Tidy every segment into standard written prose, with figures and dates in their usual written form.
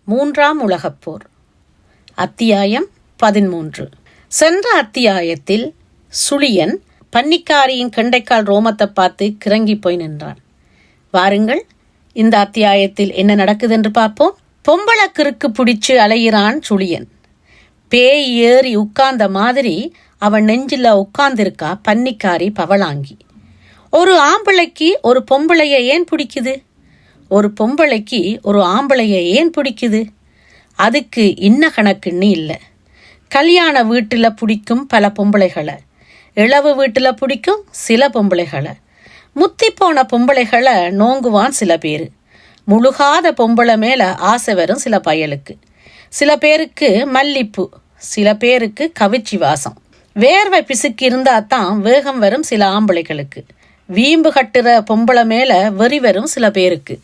மூன்றாம் உலகப்போர். அத்தியாயம் 13. சென்ற அத்தியாயத்தில் சுழியன் பன்னிக்காரியின் கெண்டைக்கால் ரோமத்தை பார்த்து கிறங்கி போய் நின்றான். வாருங்கள், இந்த அத்தியாயத்தில் என்ன நடக்குது என்று பார்ப்போம். பொம்பளை கிறுக்கு பிடிச்சு அலையிறான் சுழியன். பேய் ஏறி உட்கார்ந்த மாதிரி அவன் நெஞ்சில உட்கார்ந்திருக்கா பன்னிக்காரி பவளாங்கி. ஒரு ஆம்பளைக்கு ஒரு பொம்பளைய ஏன் பிடிக்குது? ஒரு பொம்பளைக்கு ஒரு ஆம்பளைய ஏன் பிடிக்குது? அதுக்கு இன்ன கணக்குன்னு இல்லை. கல்யாண வீட்டில் பிடிக்கும் பல பொம்பளைகளை, இளவு வீட்டில் பிடிக்கும் சில பொம்பளைகளை, முத்தி போன பொம்பளைகளை நோங்குவான் சில பேர். முழுகாத பொம்பளை மேலே ஆசை வரும் சில பயலுக்கு. சில பேருக்கு மல்லிப்பூ, சில பேருக்கு கவிச்சி வாசம். வேர்வை பிசுக்கு இருந்தால் தான் வேகம் வரும் சில ஆம்பளைகளுக்கு. வீம்பு கட்டுற பொம்பளை மேலே வெறி வரும் சில பேருக்கு.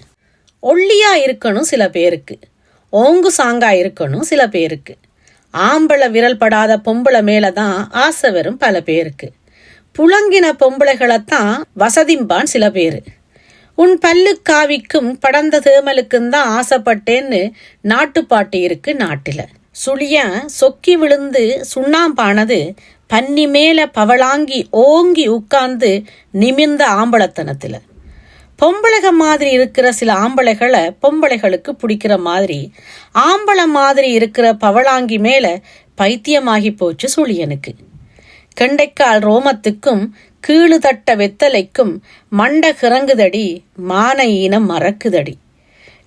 ஒல்லியா இருக்கணும் சில பேருக்கு, ஓங்கு சாங்கா இருக்கணும் சில பேருக்கு. ஆம்பளை விரல் படாத பொம்பளை மேலே தான் ஆசை வரும் பல பேருக்கு. புழங்கின பொம்பளைகளைத்தான் வசதிம்பான் சில பேர். உன் பல்லு காவிக்கும் படந்த தேமலுக்கும் தான் ஆசைப்பட்டேன்னு நாட்டுப்பாட்டு இருக்கு நாட்டில். சுழியன் சொக்கி விழுந்து சுண்ணாம்பானது பன்னி மேல பவளாங்கி ஓங்கி உட்கார்ந்து நிமிர்ந்த ஆம்பளத்தனத்தில். பொம்பளைக மாதிரி இருக்கிற சில ஆம்பளைகளை பொம்பளைகளுக்கு பிடிக்கிற மாதிரி ஆம்பளை மாதிரி இருக்கிற பவளாங்கி மேல பைத்தியமாகி போச்சு சுழியனுக்கு. கெண்டைக்கால் ரோமத்துக்கும் கீழு தட்ட வெத்தலைக்கும் மண்ட கிறங்குதடி, மான ஈனம் மறக்குதடி.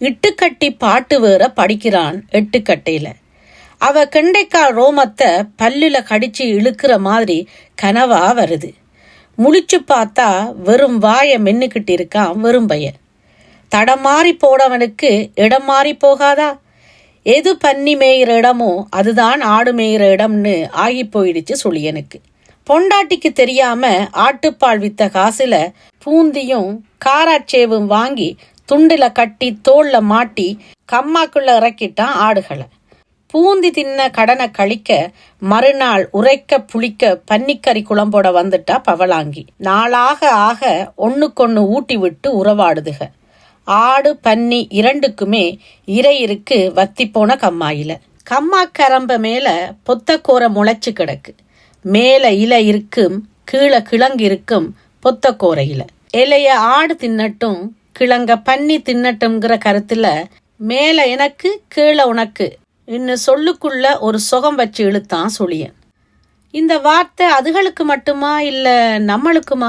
இட்டுக்கட்டி பாட்டு வேற படிக்கிறான் எட்டுக்கட்டையில. அவ கெண்டைக்கால் ரோமத்தை பல்லுல கடிச்சு இழுக்கிற மாதிரி கனவா வருது. முழிச்சு பார்த்தா வெறும் வாயை மென்னுக்கிட்டு இருக்கான் வெறும் பைய. தடம் மாறி போடவனுக்கு இடம் மாறி போகாதா? எது பன்னி மேயிற இடமோ அதுதான் ஆடு மேயிற இடம்னு ஆகி போயிடுச்சு சுழியனுக்கு. பொண்டாட்டிக்கு தெரியாம ஆட்டுப்பால் வித்த காசுல பூந்தியும் காராச்சேவும் வாங்கி துண்டுல கட்டி தோல்ல மாட்டி கம்மாக்குள்ள இறக்கிட்டான் ஆடுகளை. பூந்தி தின்ன கடனை கழிக்க மறுநாள் உரைக்க புளிக்க பன்னிக்கறி குழம்போட வந்துட்டா பவளாங்கி. நாளாக ஆக ஒண்ணுக்கொன்னு ஊட்டி விட்டு உறவாடுதுக. ஆடு பன்னி இரண்டுக்குமே இறை இருக்கு வத்தி போன கம்மாயில. கம்மாக்கரம்ப மேல பொத்தக்கோரை முளைச்சு கிடக்கு. மேல இலை இருக்கும், கீழே கிழங்கு இருக்கும் பொத்தக்கோரையில. இலைய ஆடு தின்னட்டும், கிழங்க பன்னி தின்னட்டும்ங்கிற கருத்துல மேல எனக்கு கீழே உனக்கு இன்னும் சொல்லுக்குள்ள ஒரு சுகம் வச்சு இழுத்தான் சுழியன். இந்த வார்த்தை அதுகளுக்கு மட்டுமா இல்ல நம்மளுக்குமா?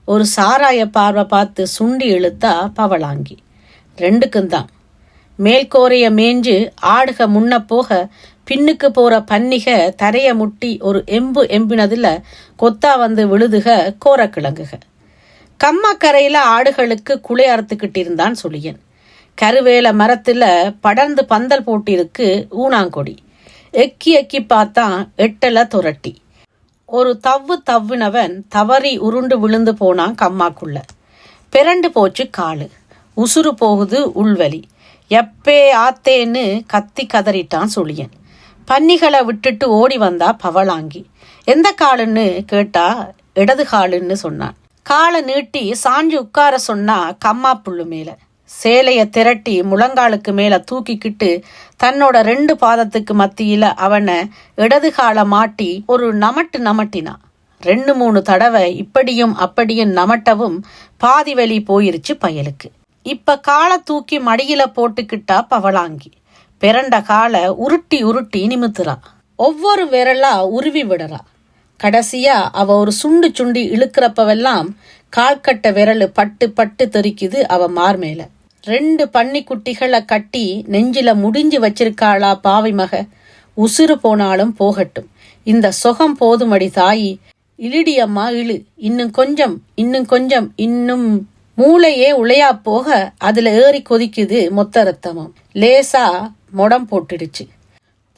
ஒரு சாராய பார்வை பார்த்து சுண்டி இழுத்தா பவளாங்கி. ரெண்டுக்கும் தான். மேல்கோரைய மேஞ்சு ஆடுக முன்ன போக பின்னுக்கு போற பன்னிக தரைய முட்டி ஒரு எம்பு எம்பினதுல கொத்தா வந்து விழுதுக கோரக்கிழங்குக. கம்மாக்கரையில ஆடுகளுக்கு குலை அறுத்துக்கிட்டு இருந்தான் சுழியன். கருவேல மரத்துல படர்ந்து பந்தல் போட்டிருக்கு ஊனாங்கொடி. எக்கி எக்கி பார்த்தான் எட்டல துரட்டி. ஒரு தவ்வுனவன் தவறி உருண்டு விழுந்து போனான் கம்மாக்குள்ள. பிறண்டு போச்சு காலு, உசுறு போகுது உள்வலி. எப்பே ஆத்தேன்னு கத்தி கதறிட்டான் சுழியன். பன்னிகளை விட்டுட்டு ஓடி வந்தா பவளாங்கி. எந்த காலுன்னு கேட்டா இடது காலுன்னு சொன்னான். காலை நீட்டி சாஞ்சு உட்கார சொன்னா கம்மா புல்லு மேல. சேலைய திரட்டி முழங்காலுக்கு மேல தூக்கிக்கிட்டு தன்னோட 2 பாதத்துக்கு மத்தியில அவனை இடது காலை மாட்டி ஒரு நமட்டினான். 2-3 தடவை இப்படியும் அப்படியும் நமட்டவும் பாதி வலி போயிருச்சு பயலுக்கு. இப்ப காலை தூக்கி மடியில போட்டுக்கிட்டா பவளாங்கி. பிறண்ட காலை உருட்டி உருட்டி நிமித்துறா. ஒவ்வொரு விரலா உருவி விடுறா. கடைசியா அவ ஒரு சுண்டு சுண்டி இழுக்கிறப்பவெல்லாம் கால்கட்ட விரல் பட்டு பட்டு தெரிக்குது அவ மார் மேல. 2 பன்னிக்குட்டிகளை கட்டி நெஞ்சில முடிஞ்சு வச்சிருக்காளா பாவி மக. உசுறு போனாலும் போகட்டும், இந்த சுகம் போதுமடி தாயி. இழிடியம்மா இழு, இன்னும் கொஞ்சம் இன்னும் கொஞ்சம் இன்னும். மூளையே உளையா போக அதுல ஏறி கொதிக்குது மொத்த ரத்தமும். லேசா மொடம் போட்டுடுச்சு.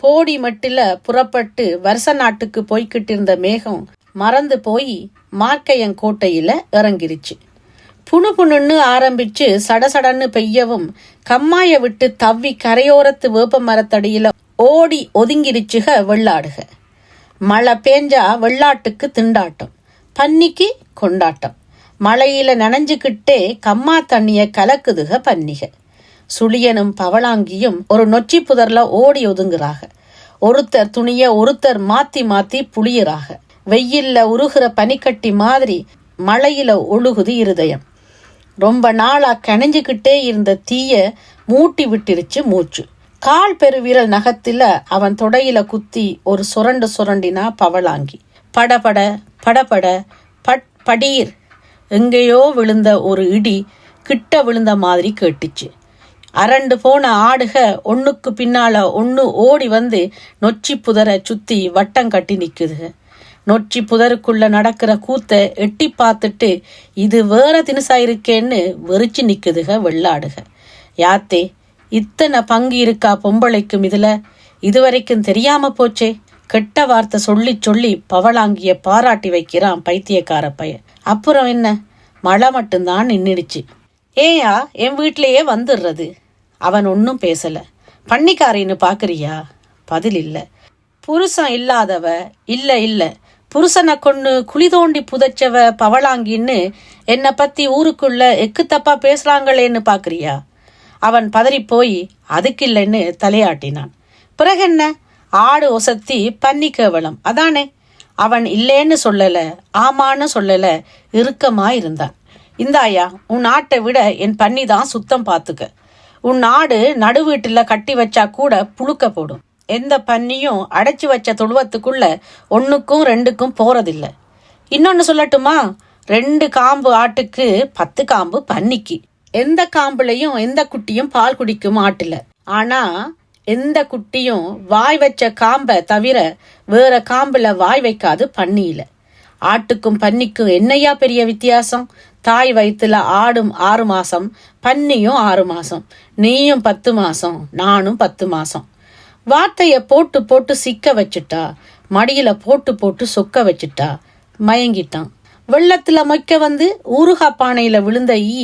போடி மட்டில புறப்பட்டு வருஷ நாட்டுக்கு போய்கிட்டு இருந்த மேகம் மறந்து போய் மார்க்கையங்கோட்டையில இறங்கிருச்சு. புணுன்னு ஆரம்பிச்சு சடசடன்னு பெய்யவும் கம்மாய விட்டு தவ்வி கரையோரத்து வேப்ப மரத்தடியில ஓடி ஒதுங்கிருச்சுக வெள்ளாடுக. மழை பேஞ்சா வெள்ளாட்டுக்கு திண்டாட்டம், பன்னிக்கு கொண்டாட்டம். மழையில நனைஞ்சுக்கிட்டே கம்மா தண்ணிய கலக்குதுக பன்னிக. சுழியனும் பவளாங்கியும் ஒரு நொச்சி புதர்ல ஓடி ஒதுங்குறாக. ஒருத்தர் துணிய ஒருத்தர் மாத்தி மாத்தி புளியறாக. வெயில்ல உருகிற பனிக்கட்டி மாதிரி மழையில ஒழுகுது இருதயம். ரொம்ப நாளா கணைஞ்சுக்கிட்டே இருந்த தீய மூட்டி விட்டுருச்சு மூச்சு. கால் பெருவிரல் நகத்துல அவன் தொடையில குத்தி ஒரு சுரண்டினா பவளாங்கி. படபட படபட படிர் எங்கேயோ விழுந்த ஒரு இடி கிட்ட விழுந்த மாதிரி கேட்டுச்சு. அரண்டு போன ஆடுக ஒன்னுக்கு பின்னால ஒன்னு ஓடி வந்து நொச்சி புதரை சுத்தி வட்டம் கட்டி நிக்குதுக. நொச்சி புதருக்குள்ள நடக்கிற கூத்த எட்டி பார்த்துட்டு இது வேற தினுசாயிருக்கேன்னு வெறிச்சு நிக்குதுக வெள்ளாடுக. யாத்தே, இத்தனை பங்கு இருக்கா பொம்பளைக்கும் இதுல? இதுவரைக்கும் தெரியாம போச்சே. கெட்ட வார்த்தை சொல்லி சொல்லி பவளாங்கிய பாராட்டி வைக்கிறான் பைத்தியக்கார பைய. அப்புறம் என்ன, மழை மட்டும்தான் நின்னுடுச்சு. ஏயா என் வீட்டிலேயே வந்துடுறது. அவன் ஒன்னும் பேசல. பண்ணிக்காரின்னு பாக்குறியா? பதில் இல்ல. புருஷன் இல்லாதவ இல்ல இல்ல புருஷனை கொண்டு குழி தோண்டி புதைச்சவ பவளாங்கின்னு என்னை பத்தி ஊருக்குள்ள எக்கு தப்பா பேசுறாங்களேன்னு பாக்குறியா? அவன் பதறி போய் அதுக்கு இல்லைன்னு தலையாட்டினான். பிறகென்ன, ஆடு ஒசத்தி பன்னி கேவலம் அதானே. அவன் இல்லேன்னு சொல்லல, ஆமான்னு சொல்லல, இறுக்கமா இருந்தான். இந்தாயா, உன் ஆட்டை விட என் பன்னி தான் சுத்தம் பார்த்துக்க. உன் ஆடு நடு வீட்டுல கட்டி வச்சா கூட புழுக்க போடும். எந்த பன்னியும் அடைச்சி வச்ச தொழுவத்துக்குள்ள 1க்கும் 2க்கும் போறதில்ல. இன்னொன்னு சொல்லட்டுமா, 2 காம்பு ஆட்டுக்கு 10 காம்பு பன்னிக்கு. எந்த காம்புலையும் எந்த குட்டியும் பால் குடிக்கும் ஆட்டுல. ஆனா எந்த குட்டியும் வாய் வச்ச காம்பை தவிர வேற காம்புல வாய் வைக்காது பன்னியில. ஆட்டுக்கும் பன்னிக்கும் என்னையா பெரிய வித்தியாசம்? தாய் வயிற்றுல ஆடும் 6 மாசம், பன்னியும் 6 மாசம், நீயும் 10 மாசம், நானும் 10 மாசம். வார்த்தைய போட்டு போட்டு சிக்க வச்சுட்டா, மடியில போட்டு போட்டு சொக்க வச்சுட்டா. மயங்கிட்டான். வெள்ளத்துல மொய்க்க வந்து ஊறுகா பானையில விழுந்த ஈ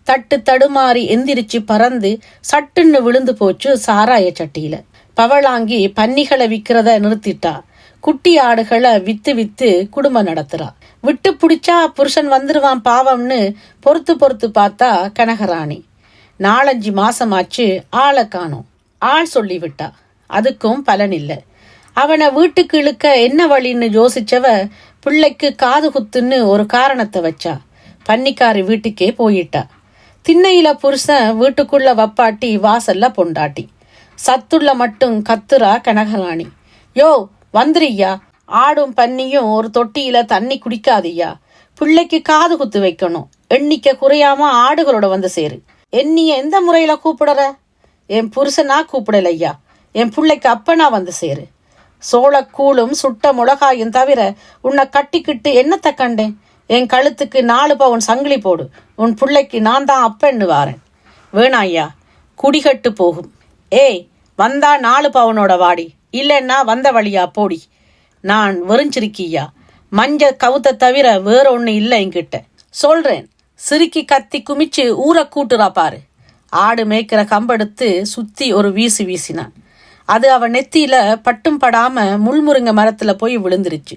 தட்டு தடுமாறி எந்திரிச்சு பறந்து சட்டுன்னு விழுந்து போச்சு சாராய சட்டியில. பவளாங்கி பன்னிகளை விக்கிறத நிறுத்திட்டா. குட்டி ஆடுகளை வித்து வித்து குடும்பம் நடத்துறா. விட்டு பிடிச்சா புருஷன் வந்துருவான் பாவம்னு பொறுத்து பொறுத்து பார்த்தா கனகராணி. 4-5 மாசமாச்சு ஆளை காணோம். ஆள் சொல்லி விட்டா. அதுக்கும் பலன் இல்லை. அவனை வீட்டுக்கு இழுக்க என்ன வழின்னு யோசிச்சவ பிள்ளைக்கு காது குத்துன்னு ஒரு காரணத்தை வச்சா. பன்னிக்காரி வீட்டுக்கே போயிட்டா. திண்ணையில புருஷன், வீட்டுக்குள்ள வப்பாட்டி, வாசல்ல பொண்டாட்டி. சத்துள்ள மட்டும் கத்துறா கனகராணி. யோ வந்துருய்யா, ஆடும் பன்னியும் ஒரு தொட்டியில தண்ணி குடிக்காதியா. பிள்ளைக்கு காது குத்து வைக்கணும். எண்ணிக்கை குறையாம ஆடுகளோட வந்து சேரு. என்னைய எந்த முறையில கூப்பிடுற? என் புருஷனா கூப்பிடலையா, என் பிள்ளைக்கு அப்பனா வந்து சேரு. சோளக்கூழும் சுட்ட மிளகாயும் தவிர உன்னை கட்டிக்கிட்டு என்னத்தை கண்டேன்? என் கழுத்துக்கு 4 பவுன் சங்கிலி போடு. உன் பிள்ளைக்கு நான் தான் அப்பன்னு வாரேன். வேணாய்யா, குடிகட்டு போகும். ஏய், வந்தா 4 பவுனோட வாடி, இல்லைன்னா வந்த வழியா போடி. நான் வெறிஞ்சிருக்கியா, மஞ்ச கவுத்த தவிர வேற ஒண்ணு இல்லை என்கிட்ட. சொல்றேன். சிரிக்கி கத்தி குமிச்சு ஊரை கூட்டுறா பாரு. ஆடு மேய்க்கிற கம்பெடுத்து சுத்தி ஒரு வீசு வீசினான். அது அவன் நெத்தியில பட்டும் படாம முள்முருங்க மரத்துல போய் விழுந்துருச்சு.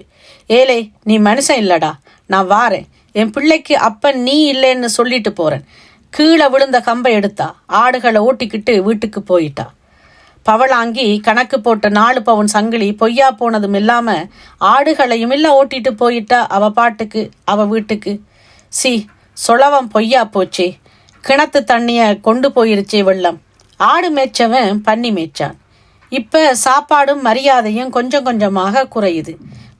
ஏலே, நீ மனுஷன் இல்லடா, நான் வாரேன். என் பிள்ளைக்கு அப்பன் நீ இல்லைன்னு சொல்லிட்டு போறேன். கீழே விழுந்த கம்பை எடுத்தா. ஆடுகளை ஓட்டிக்கிட்டு வீட்டுக்கு போயிட்டா. பவளாங்கி கணக்கு போட்ட 4 பவுன் சங்கிலி பொய்யா போனதும் இல்லாம ஆடுகளையும் இல்ல ஓட்டிட்டு போயிட்டா அவ பாட்டுக்கு, அவ வீட்டுக்கு. சொலவம் பொய்யா போச்சே. கிணத்து தண்ணிய கொண்டு போயிருச்சே வெள்ளம். ஆடு மேய்ச்சவன் பன்னி மேய்ச்சான். இப்ப சாப்பாடும் மரியாதையும் கொஞ்சம் கொஞ்சமாக குறையுது.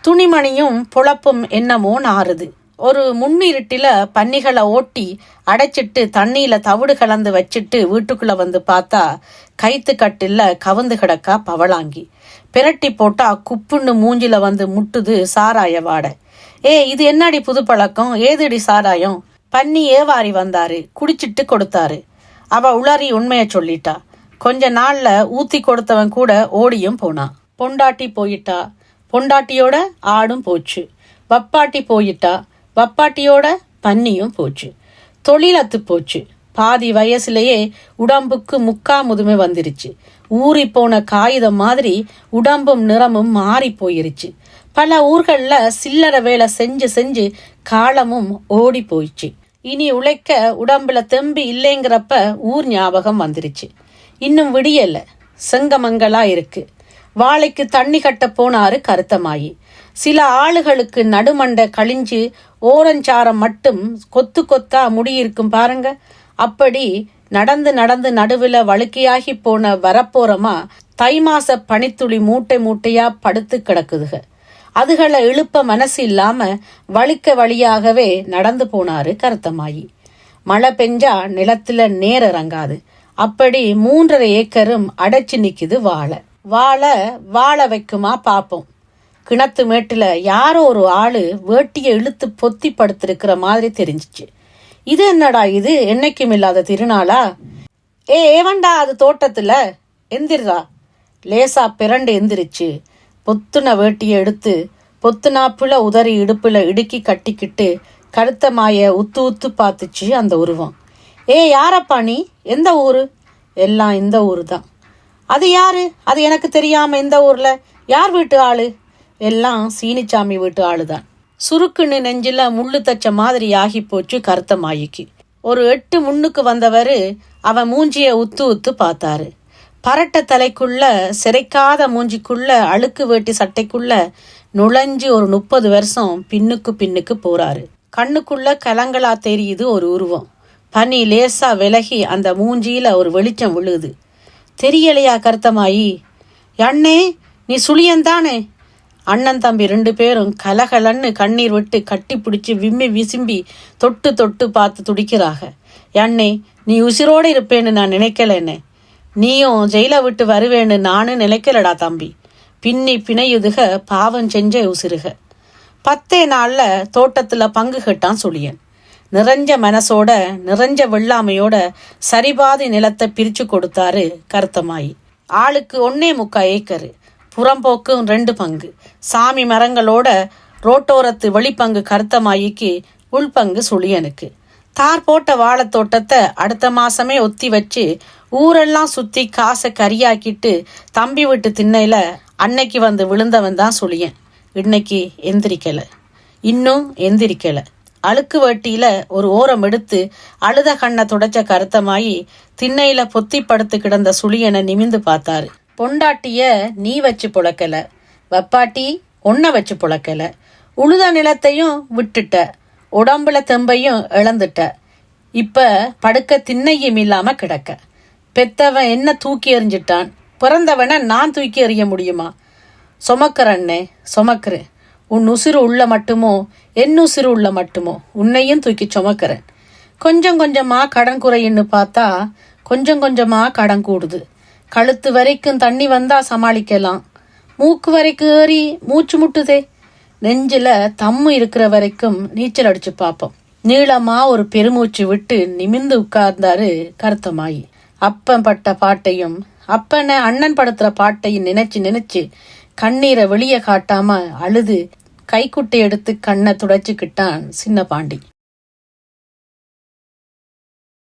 துணிமணியும் பொழப்பும் என்னமோ நாறுது. ஒரு முன்னிருட்டில பன்னிகளை ஓட்டி அடைச்சிட்டு தண்ணியில தவிடு கலந்து வச்சிட்டு வீட்டுக்குள்ள வந்து பார்த்தா கைத்து கட்டில கவுந்து கிடக்கா பவளாங்கி. பிரட்டி போட்டா குப்புன்னு மூஞ்சில வந்து முட்டுது சாராய வாடை. இது என்னடி புது பழக்கம்? ஏதுடி சாராயம்? பன்னி ஏவாரி வந்தாரு, குடிச்சிட்டு கொடுத்தாரு. அவ உளறி உண்மைய சொல்லிட்டா. கொஞ்ச நாள்ல ஊத்தி கொடுத்தவன் கூட ஓடியும் போனா. பொண்டாட்டி போயிட்டா. பொண்டாட்டியோட ஆடும் போச்சு. வப்பாட்டி போயிட்டா. வப்பாட்டியோட பன்னியும் போச்சு. தொழிலத்து போச்சு. பாதி வயசுலயே உடம்புக்கு முக்கா முதுமை வந்துருச்சு. ஊறி போன காகிதம் மாதிரி உடம்பும் நிறமும் மாறி போயிருச்சு. பல ஊர்கள்ல சில்லற வேலை செஞ்சு செஞ்சு காலமும் ஓடி போயிடுச்சு. இனி உழைக்க உடம்புல தெம்பு இல்லைங்கிறப்ப ஊர் ஞாபகம் வந்துருச்சு. இன்னும் விடியல, செங்கமங்களா இருக்கு. வாழைக்கு தண்ணி கட்ட போனாரு கருத்தமாயி. சில ஆளுகளுக்கு நடுமண்டை கழிஞ்சு ஓரஞ்சாரம் மட்டும் கொத்து கொத்தா முடியிருக்கும் பாருங்க. அப்படி நடந்து நடந்து நடுவில் வழுக்கையாகி போன வரப்போறமா தை மாச பனித்துளி மூட்டை மூட்டையா படுத்து கிடக்குதுக. அதுகளை எழுப்ப மனசு இல்லாம வழுக்க வழியாகவே நடந்து போனாரு கருத்தமாயி. மழை பெஞ்சா நிலத்துல நேர இறங்காது. அப்படி 3.5 ஏக்கரும் அடைச்சு நிக்குது வாழை. வாழை வைக்குமா பாப்போம். கிணத்து மேட்டுல யாரோ ஒரு ஆளு வேட்டியை இழுத்து பொத்தி படுத்திருக்கிற மாதிரி தெரிஞ்சிச்சு. இது என்னடா இது, என்னைக்கும் இல்லாத திருநாளா? ஏவண்டா அது தோட்டத்துல, எந்திரா. லேசா பிறண்டு எந்திரிச்சு பொத்துன வேட்டியை எடுத்து பொத்துனாப்புல உதறி இடுப்புல இடுக்கி கட்டிக்கிட்டு கருத்தமாய உத்து உத்து பார்த்துச்சு அந்த உருவம். யாரப்பா நீ? எந்த ஊரு? எல்லாம் இந்த ஊரு தான். அது யாரு? அது எனக்கு தெரியாம இந்த ஊர்ல யார் வீட்டு ஆளு? எல்லாம் சீனிச்சாமி வீட்டு ஆளுதான். சுருக்குன்னு நெஞ்சில முள்ளு தச்ச மாதிரி ஆகி போச்சு கருத்தமாயிக்கு. ஒரு 8 முன்னுக்கு வந்தவரு அவன் மூஞ்சிய உத்து உத்து பார்த்தாரு. பரட்ட தலைக்குள்ள சிறைக்காத மூஞ்சிக்குள்ள அழுக்கு வேட்டி சட்டைக்குள்ள நுழைஞ்சு ஒரு 30 வருஷம் பின்னுக்கு போறாரு. கண்ணுக்குள்ள கலங்களா தெரியுது ஒரு உருவம். பனி லேசா விலகி அந்த மூஞ்சியில ஒரு வெளிச்சம் விழுது. தெரியலையா கருத்தமாயி? அண்ணே, நீ சுழியன்தானே? அண்ணன் தம்பி 2 பேரும் கலகலன்னு கண்ணீர் விட்டு கட்டி பிடிச்சி விம்மி விசும்பி தொட்டு தொட்டு பார்த்து துடிக்கிறாக. அண்ணே, நீ உசிரோடு இருப்பேன்னு நான் நினைக்கலன்னு. நீயும் ஜெயில விட்டு வருவேன்னு நானும் நினைக்கலடா தம்பி. பின்னி பிணையுதுக பாவம் செஞ்ச உசிறுக. 10 நாள்ல தோட்டத்துல பங்கு கட்டான் சுழியன். நிறைஞ்ச மனசோட நிறைஞ்ச வெள்ளாமையோட சரிபாதி நிலத்தை பிரிச்சு கொடுத்தாரு கருத்தமாயி. ஆளுக்கு 1.25 ஏக்கரு, புறம்போக்கும் 2 பங்கு, சாமி மரங்களோட ரோட்டோரத்து வெளிப்பங்கு கருத்தமாயிக்கு, உள்பங்கு சுழியனுக்கு. தார் போட்ட வாழைத்தோட்டத்தை அடுத்த மாசமே ஒத்தி வச்சு ஊரெல்லாம் சுத்தி காசை கரியாக்கிட்டு தம்பி விட்டு திண்ணையில அன்னைக்கு வந்து விழுந்தவன் தான் சுழியன். இன்னைக்கு இன்னும் எந்திரிக்கல. அழுக்கு வேட்டியில ஒரு ஓரம் எடுத்து அழுத கண்ணை துடைச்ச கருத்தமாயி திண்ணையில பொத்தி படுத்து கிடந்த சுழியனை நிமிந்து பார்த்தாரு. பொண்டாட்டிய நீ வச்சு புழக்கல, வப்பாட்டி ஒன்ன வச்சு புழக்கல, உழுத நிலத்தையும் விட்டுட்ட, உடம்புல தெம்பையும் இழந்துட்ட. இப்ப படுக்க திண்ணையும் இல்லாம கிடக்க. பெத்தவன் என்ன தூக்கி எறிஞ்சிட்டான், பிறந்தவனை நான் தூக்கி எறிய முடியுமா? சுமக்கிறண்ணே, சுமக்கிறேன். உன் உசிறு உள்ள மட்டுமோ என் உசிறு உள்ள மட்டுமோ உன்னையும் தூக்கி சுமக்கிறேன். கொஞ்சம் கொஞ்சமா கடன் குறையின்னு பார்த்தா கொஞ்சம் கொஞ்சமா கடன் கூடுது. கழுத்து வரைக்கும் தண்ணி வந்தா சமாளிக்கலாம், மூக்கு வரைக்கும் ஏறி மூச்சு முட்டுதே. நெஞ்சில தம்மு இருக்கிற வரைக்கும் நீச்சல் அடிச்சு பார்ப்போம். நீளமா ஒரு பெருமூச்சு விட்டு நிமிந்து உட்கார்ந்தாரு கருத்தமாயி. அப்பன் பட்ட பாட்டையும் அப்பனை அண்ணன் படுத்துற பாட்டையும் நினைச்சு கண்ணீரை வெளியே காட்டாம அழுது கைக்குட்டை எடுத்து கண்ணை துடைச்சுக்கிட்டான் சின்ன பாண்டி.